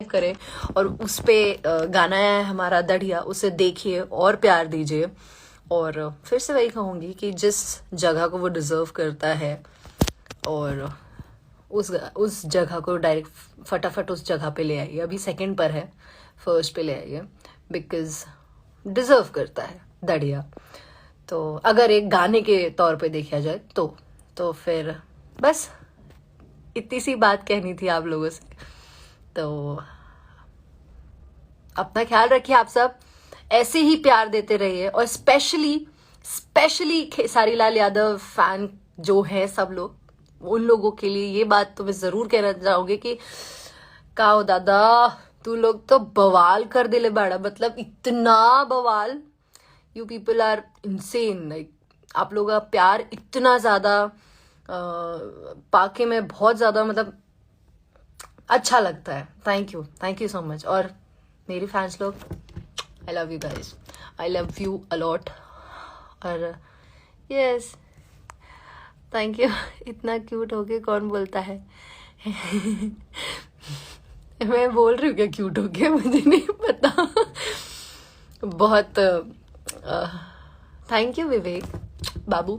करें और उस पे गाना है हमारा दढ़िया, उसे देखिए और प्यार दीजिए। और फिर से वही कहूँगी कि जिस जगह को वो डिज़र्व करता है और उस जगह को डायरेक्ट फटाफट उस जगह पे ले आइए। अभी सेकंड पर है, फर्स्ट पे ले आइए, बिकॉज डिज़र्व करता है दढ़िया। तो अगर एक गाने के तौर पे देखा जाए तो फिर बस इतनी सी बात कहनी थी आप लोगों से। तो अपना ख्याल रखिए, आप सब ऐसे ही प्यार देते रहिए। और स्पेशली खेसारी लाल यादव फैन जो है सब लोग, उन लोगों के लिए ये बात तो मैं जरूर कहना चाहूंगी कि काओ दादा तू लोग तो बवाल कर दिले बाड़ा, मतलब इतना बवाल। You people are insane. Like आप लोगों का प्यार इतना ज्यादा पाके में बहुत ज्यादा मतलब अच्छा लगता है। Thank you so much. और मेरे फैंस लोग, I love you guys, I love you a lot. और यस, थैंक यू। इतना क्यूट होके कौन बोलता है? मैं बोल रही हूँ क्या क्यूट होके? मुझे नहीं पता। बहुत थैंक यू विवेक बाबू।